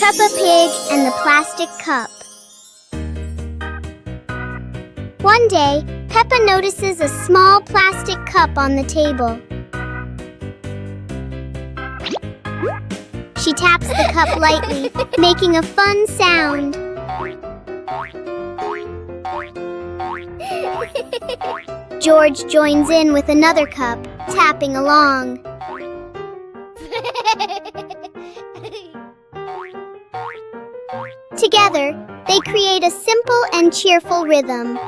Peppa Pig and the Plastic Cup. One day, Peppa notices a small plastic cup on the table. She taps the cup lightly, making a fun sound. George joins in with another cup, tapping along. Together, they create a simple and cheerful rhythm.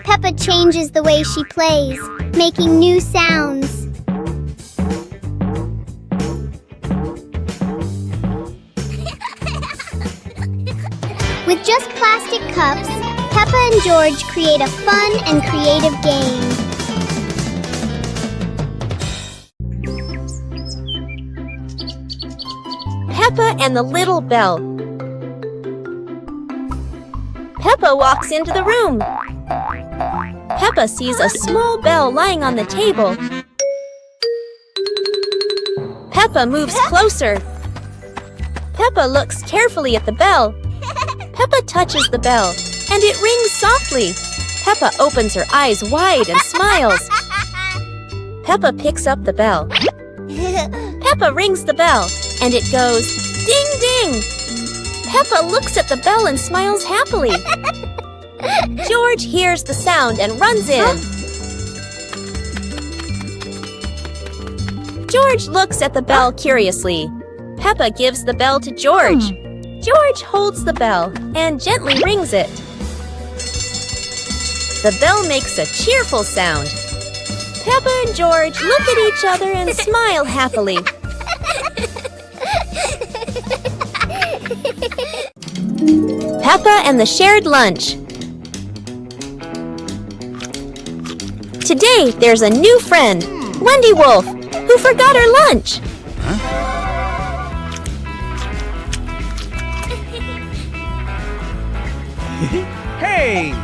Peppa changes the way she plays, making new sounds. With just plastic cups, Peppa and George create a fun and creative game. Peppa and the Little Bell. Peppa walks into the room. Peppa sees a small bell lying on the table. Peppa moves closer. Peppa looks carefully at the bell. Peppa touches the bell, and it rings softly. Peppa opens her eyes wide and smiles. Peppa picks up the bell. Peppa rings the bell, and it goes ding ding. Peppa looks at the bell and smiles happily. George hears the sound and runs in. George looks at the bell curiously. Peppa gives the bell to George. George holds the bell and gently rings it. The bell makes a cheerful sound. Peppa and George look at each other and smile happily. Peppa and the Shared Lunch. Today, there's a new friend, Wendy Wolf, who forgot her lunch. Hey!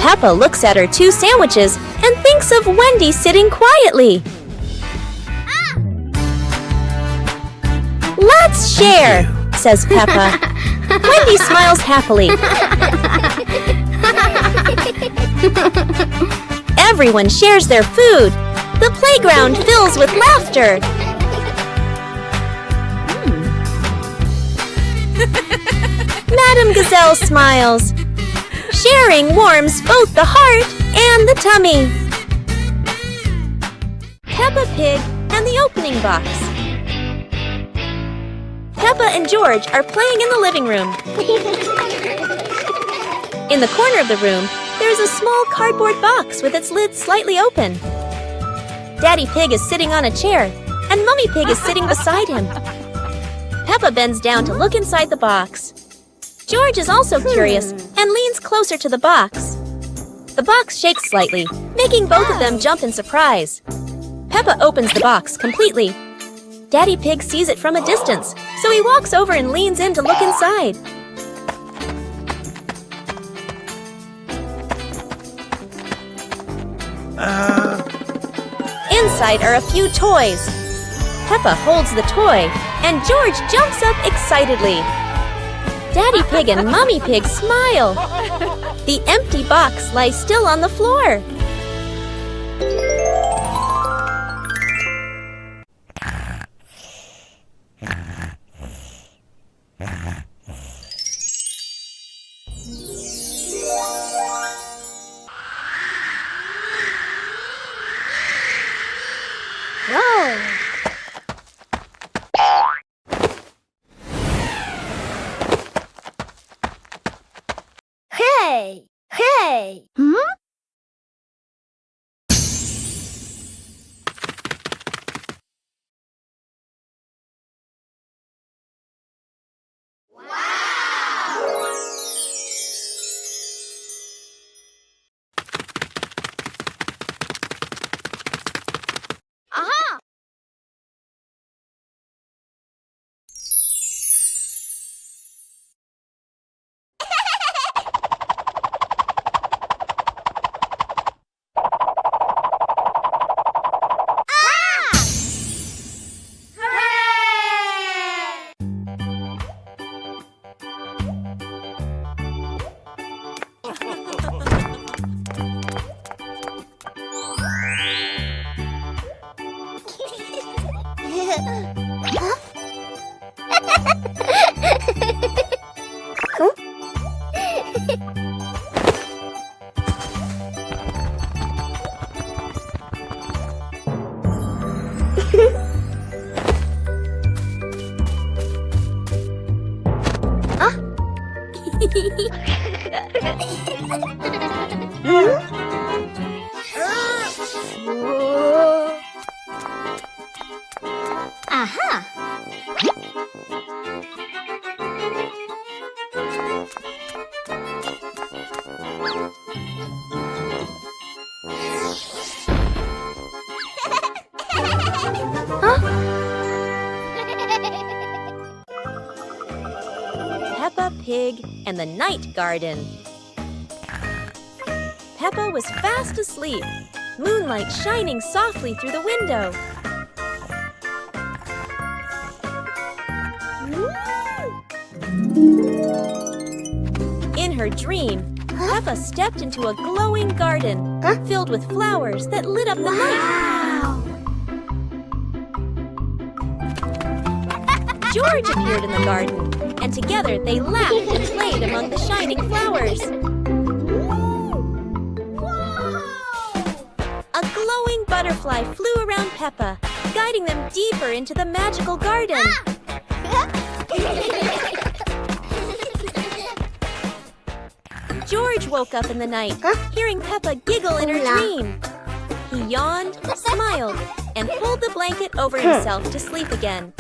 Peppa looks at her 2 sandwiches and thinks of Wendy sitting quietly. Let's share, says Peppa. Wendy smiles happily. Everyone shares their food. The playground fills with laughter. Madame Gazelle smiles. Sharing warms both the heart and the tummy. Peppa Pig and the Opening Box. Peppa and George are playing in the living room. In the corner of the room, there's a small cardboard box with its lid slightly open. Daddy Pig is sitting on a chair, and Mummy Pig is sitting beside him. Peppa bends down to look inside the box. George is also curious and leans closer to the box. The box shakes slightly, making both of them jump in surprise. Peppa opens the box completely. Daddy Pig sees it from a distance, so he walks over and leans in to look inside. Inside are a few toys. Peppa holds the toy, and George jumps up excitedly. Daddy Pig and Mummy Pig smile. The empty box lies still on the floor. Whoa! Hey! Hey! Aha! Peppa Pig and the Night Garden. Peppa was fast asleep, moonlight shining softly through the window. In her dream, Peppa stepped into a glowing garden filled with flowers that lit up the night. George appeared in the garden, and together they laughed and played among the shining flowers. A glowing butterfly flew around Peppa, guiding them deeper into the magical garden. George woke up in the night, hearing Peppa giggle in her dream. He yawned, smiled, and pulled the blanket over himself to sleep again.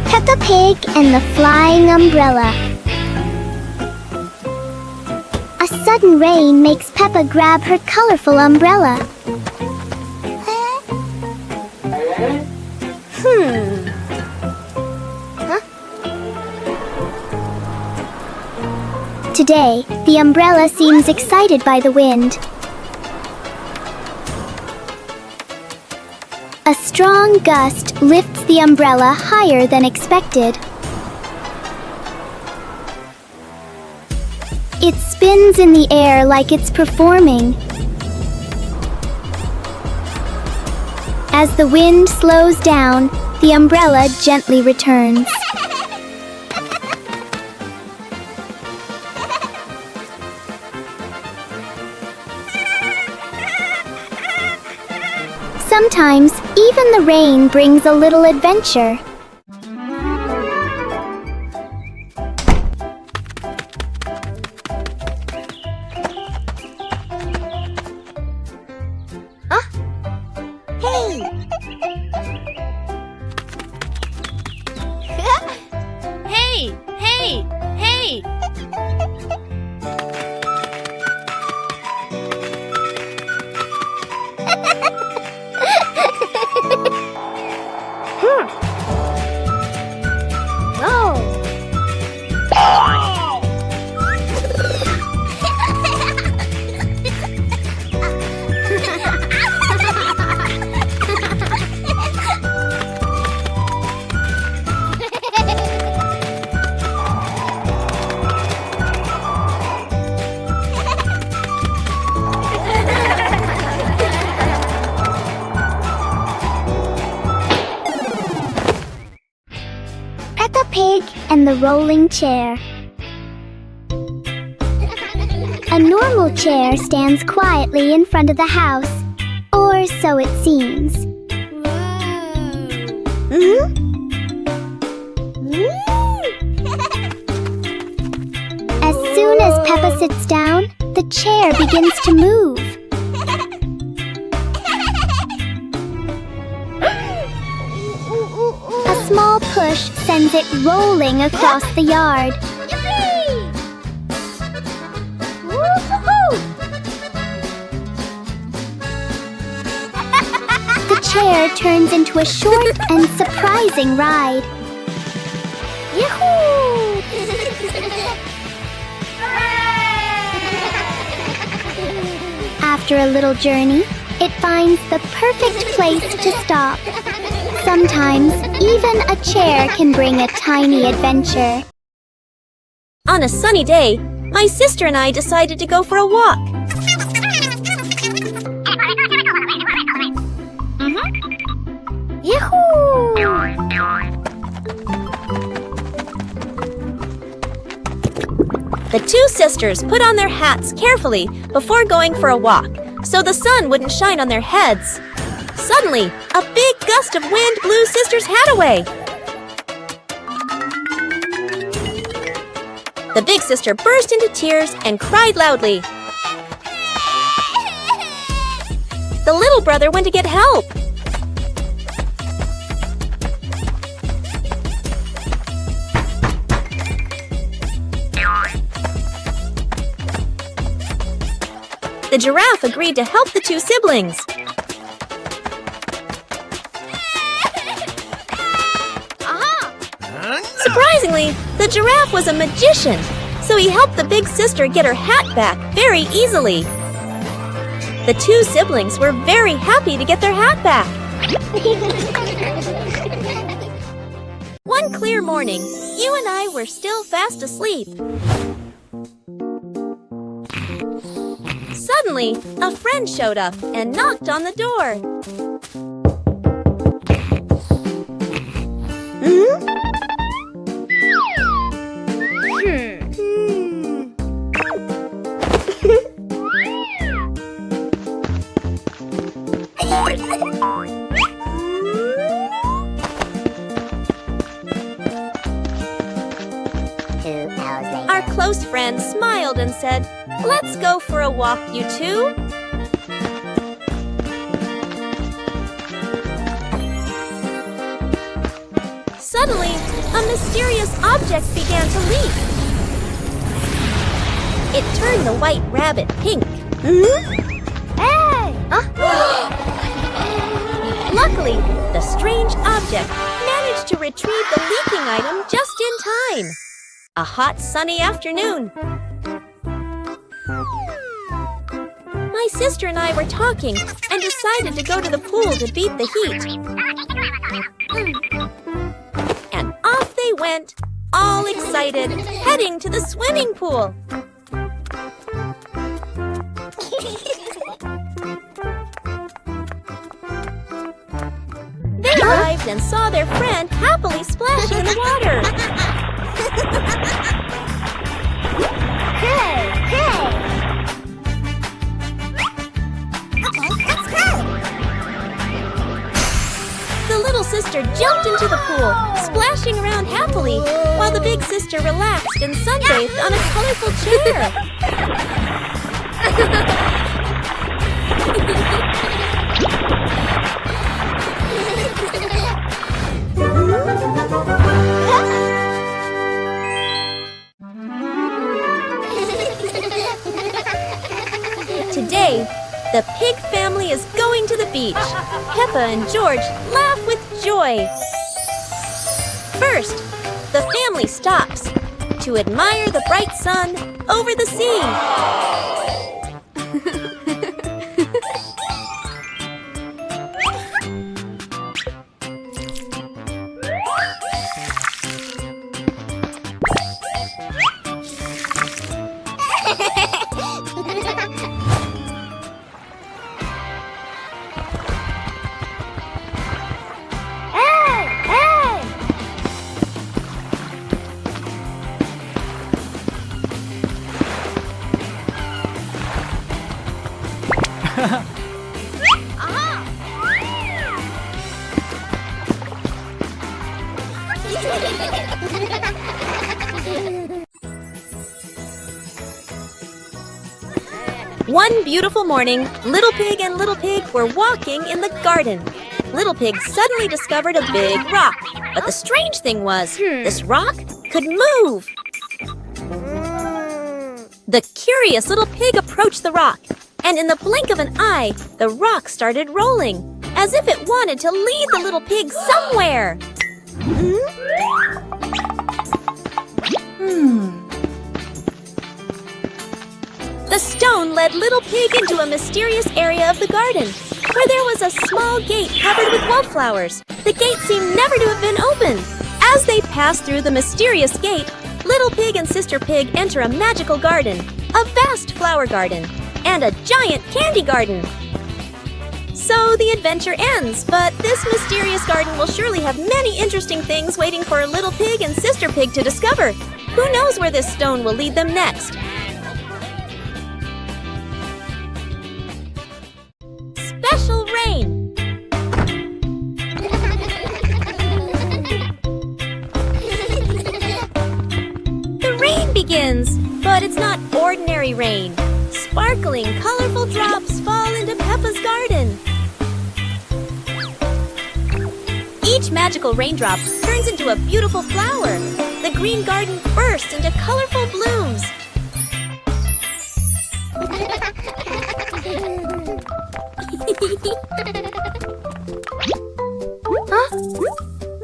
Peppa Pig and the Flying Umbrella. A sudden rain makes Peppa grab her colorful umbrella. Today, the umbrella seems excited by the wind. A strong gust lifts the umbrella higher than expected. It spins in the air like it's performing. As the wind slows down, the umbrella gently returns. Sometimes, even the rain brings a little adventure. Hey! Hey! Hey! Peppa Pig and the Rolling Chair. A normal chair stands quietly in front of the house, or so it seems. As soon as Peppa sits down, the chair begins to move. A small push sends it rolling across the yard. The chair turns into a short and surprising ride. Yahoo! After a little journey, it finds the perfect place to stop. Sometimes, even a chair can bring a tiny adventure. On a sunny day, my sister and I decided to go for a walk. Yahoo! The two sisters put on their hats carefully before going for a walk, so the sun wouldn't shine on their heads. Suddenly, a big gust of wind blew Sister's hat away. The big sister burst into tears and cried loudly. The little brother went to get help. The giraffe agreed to help the two siblings. Surprisingly, the giraffe was a magician, so he helped the big sister get her hat back very easily. The two siblings were very happy to get their hat back. One clear morning, you and I were still fast asleep. Suddenly, a friend showed up and knocked on the door. Our close friend smiled and said, "Let's go for a walk, you two." Suddenly, a mysterious object began to leak. It turned the white rabbit pink. Hey! Luckily, the strange object managed to retrieve the leaking item just in time. A hot, sunny afternoon. My sister and I were talking and decided to go to the pool to beat the heat. And off they went, all excited, heading to the swimming pool. They arrived and saw their friend happily splashing in the water. Hey! Hey! Let's go! The little sister jumped into the pool, splashing around happily, while the big sister relaxed and sunbathed on a colorful chair. Today, the pig family is going to the beach. Peppa and George laugh with joy. First, the family stops to admire the bright sun over the sea. One beautiful morning, Little Pig and Little Pig were walking in the garden. Little Pig suddenly discovered a big rock. But the strange thing was, this rock could move. The curious little pig approached the rock, and in the blink of an eye, the rock started rolling, as if it wanted to lead the little pig somewhere. The stone led Little Pig into a mysterious area of the garden, where there was a small gate covered with wildflowers. The gate seemed never to have been opened. As they passed through the mysterious gate, Little Pig and Sister Pig enter a magical garden, a vast flower garden, and a giant candy garden. So the adventure ends, but this mysterious garden will surely have many interesting things waiting for Little Pig and Sister Pig to discover. Who knows where this stone will lead them next? Special rain. The rain begins, but it's not ordinary rain. Sparkling, colorful drops fall into Peppa's garden. Each magical raindrop turns into a beautiful flower. The green garden bursts into colorful blooms.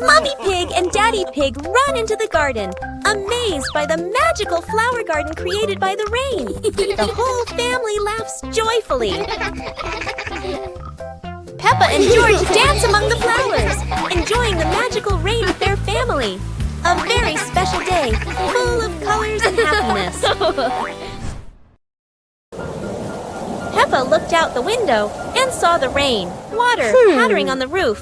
Mommy Pig and Daddy Pig run into the garden, amazed by the magical flower garden created by the rain. The whole family laughs joyfully. Peppa and George dance among the flowers, enjoying the magical rain with their family. A very special day, full of colors and happiness. Peppa looked out the window and saw the rain, water pattering on the roof.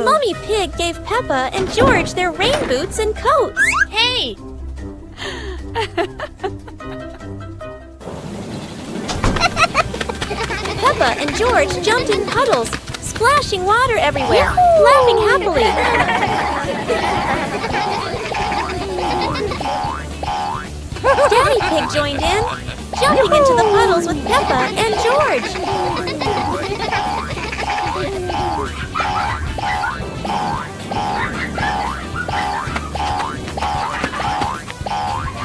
Mommy Pig gave Peppa and George their rain boots and coats. Hey! Peppa and George jumped in puddles, splashing water everywhere, laughing happily. Daddy Pig joined in, jumping into the puddles with Peppa and George.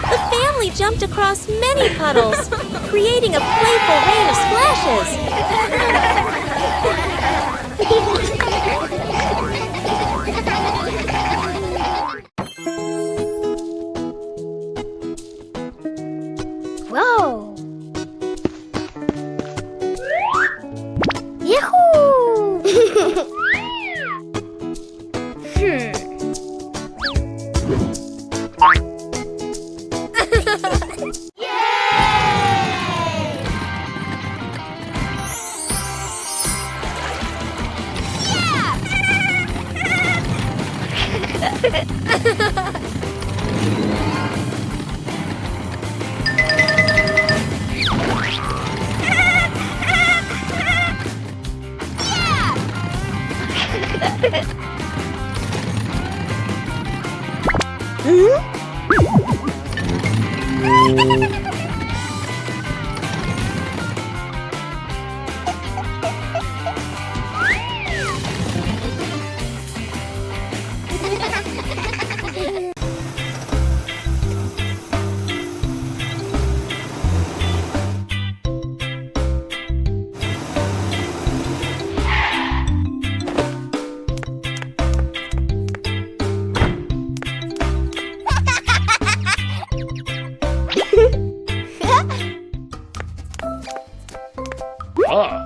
The family jumped across many puddles, creating a playful rain of splashes. Whoa! Yahoo! Whoa!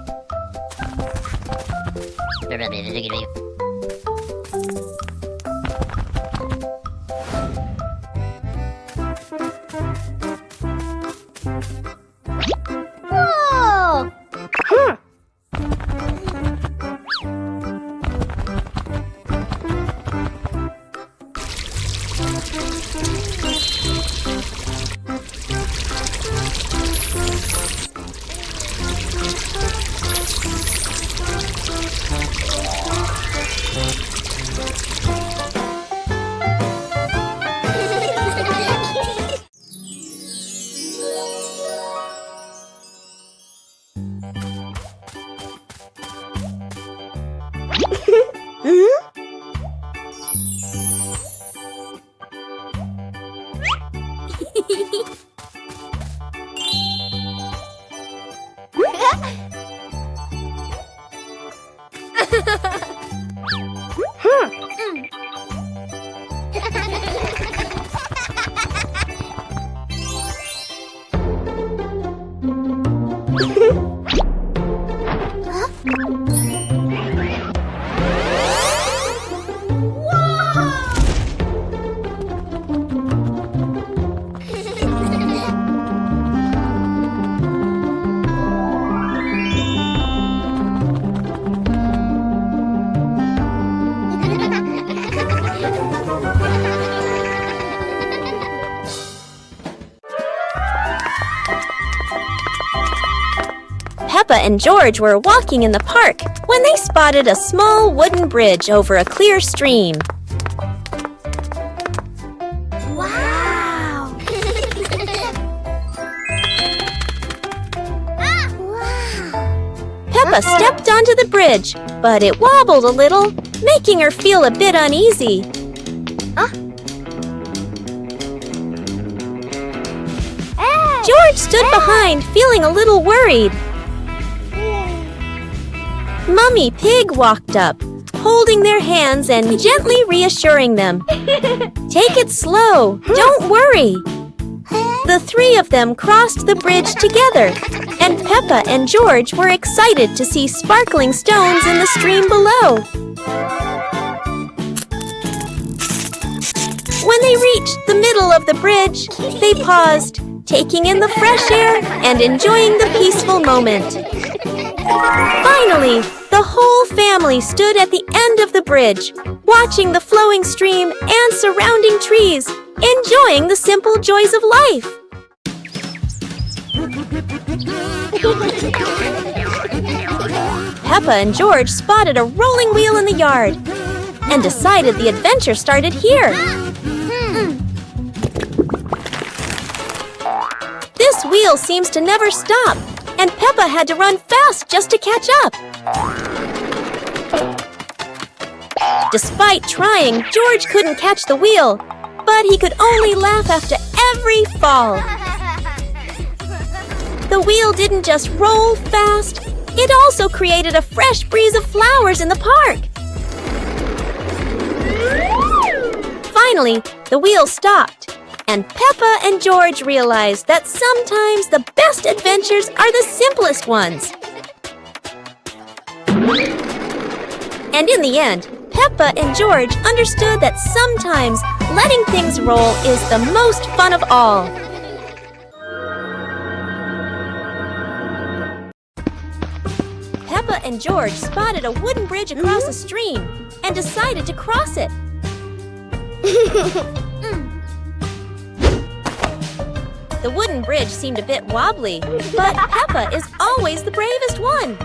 Peppa and George were walking in the park when they spotted a small wooden bridge over a clear stream. Wow! Peppa stepped onto the bridge, but it wobbled a little, making her feel a bit uneasy. George stood behind, feeling a little worried. Mummy Pig walked up, holding their hands and gently reassuring them. Take it slow, don't worry. The three of them crossed the bridge together, and Peppa and George were excited to see sparkling stones in the stream below. When they reached the middle of the bridge, they paused, taking in the fresh air and enjoying the peaceful moment. Finally, the whole family stood at the end of the bridge, watching the flowing stream and surrounding trees, enjoying the simple joys of life. Peppa and George spotted a rolling wheel in the yard and decided the adventure started here. This wheel seems to never stop, and Peppa had to run fast just to catch up. Despite trying, George couldn't catch the wheel, but he could only laugh after every fall. The wheel didn't just roll fast, it also created a fresh breeze of flowers in the park. Finally, the wheel stopped, and Peppa and George realized that sometimes the best adventures are the simplest ones. And in the end, Peppa and George understood that sometimes letting things roll is the most fun of all. Peppa and George spotted a wooden bridge across a stream and decided to cross it. The wooden bridge seemed a bit wobbly, but Peppa is always the bravest one.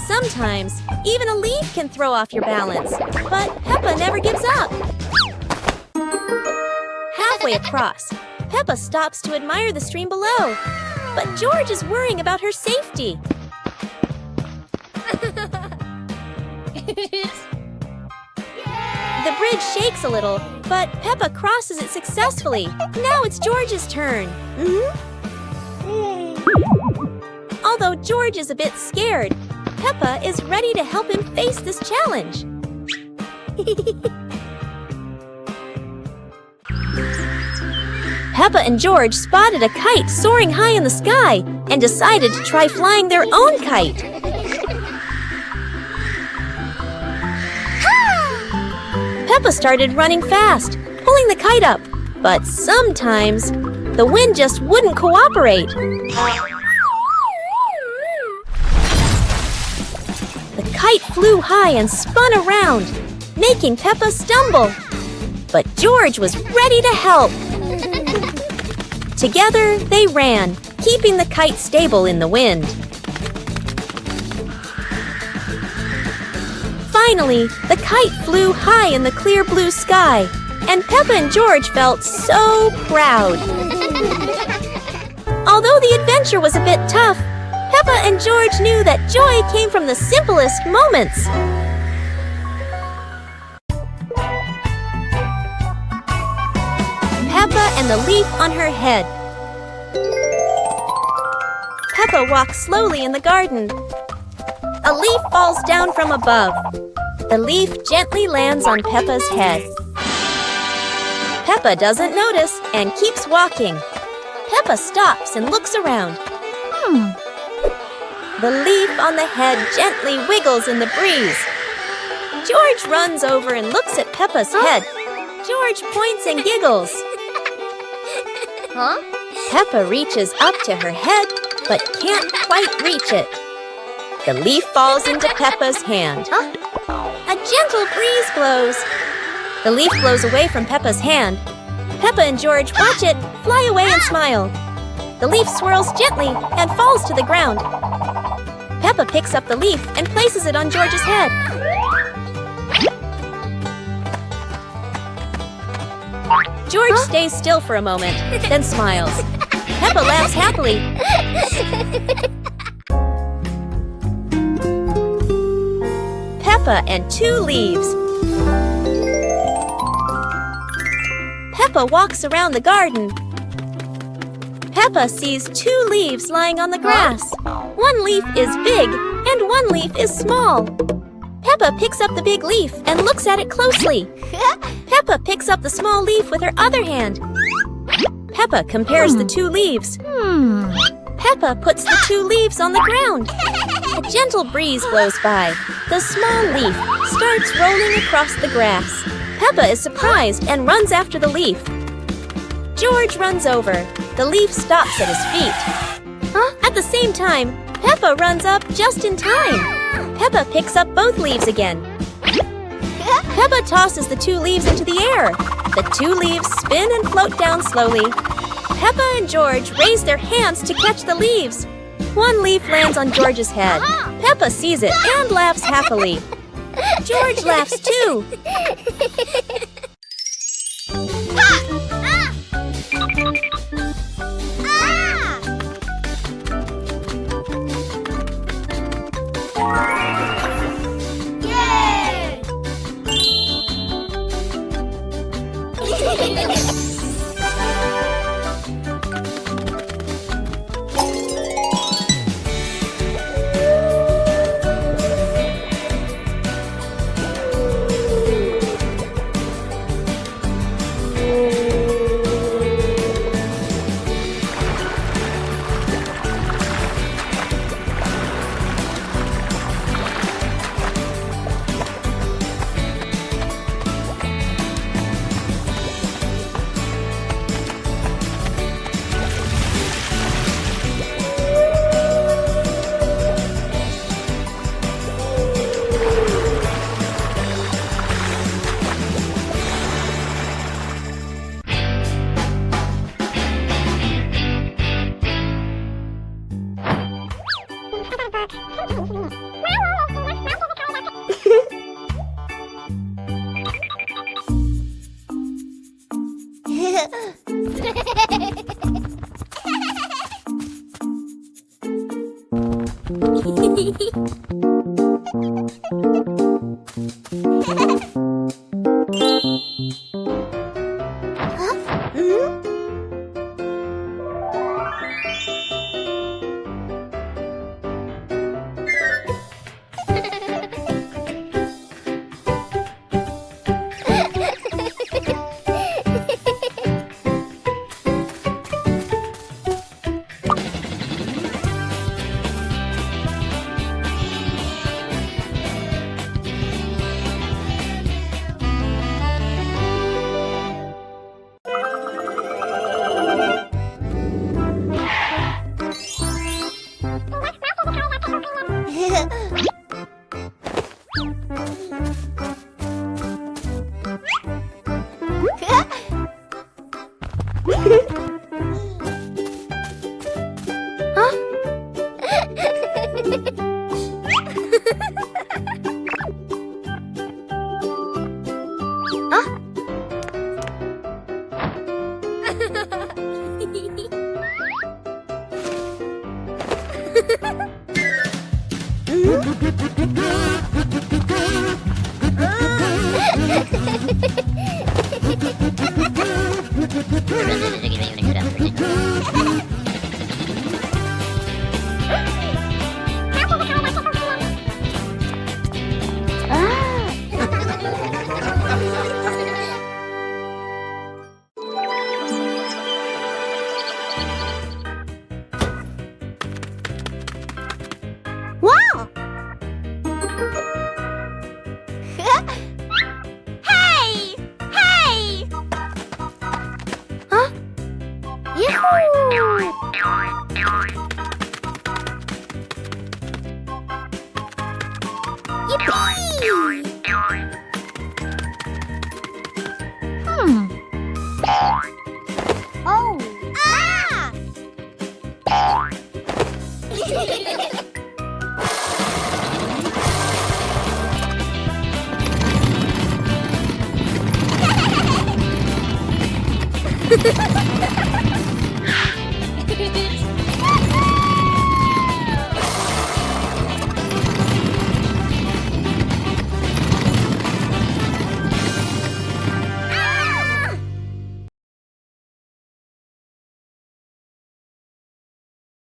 Sometimes, even a leaf can throw off your balance, but Peppa never gives up. Halfway across, Peppa stops to admire the stream below, but George is worrying about her safety. The bridge shakes a little, but Peppa crosses it successfully. Now it's George's turn. Although George is a bit scared, Peppa is ready to help him face this challenge. Peppa and George spotted a kite soaring high in the sky and decided to try flying their own kite. Peppa started running fast, pulling the kite up, but sometimes the wind just wouldn't cooperate. The kite flew high and spun around, making Peppa stumble. But George was ready to help. Together, they ran, keeping the kite stable in the wind. Finally, the kite flew high in the clear blue sky, and Peppa and George felt so proud. Although the adventure was a bit tough, Peppa Peppa and George knew that joy came from the simplest moments. and the leaf on her head. Peppa walks slowly in the garden. A leaf falls down from above. The leaf gently lands on Peppa's head. Peppa doesn't notice and keeps walking. Peppa stops and looks around. The leaf on the head gently wiggles in the breeze. George runs over and looks at Peppa's head. George points and giggles. Peppa reaches up to her head, but can't quite reach it. The leaf falls into Peppa's hand. A gentle breeze blows. The leaf blows away from Peppa's hand. Peppa and George watch it fly away and smile. The leaf swirls gently and falls to the ground. Peppa picks up the leaf and places it on George's head. George stays still for a moment, then smiles. Peppa laughs happily. Peppa and 2 leaves. Peppa walks around the garden. Peppa sees 2 leaves lying on the grass. One leaf is big and one leaf is small. Peppa picks up the big leaf and looks at it closely. Peppa picks up the small leaf with her other hand. Peppa compares the 2 leaves. Peppa puts the 2 leaves on the ground. A gentle breeze blows by. The small leaf starts rolling across the grass. Peppa is surprised and runs after the leaf. George runs over. The leaf stops at his feet. At the same time, Peppa runs up just in time. Peppa picks up both leaves again. Peppa tosses the 2 leaves into the air. The 2 leaves spin and float down slowly. Peppa and George raise their hands to catch the leaves. One leaf lands on George's head. Peppa sees it and laughs happily. George laughs too.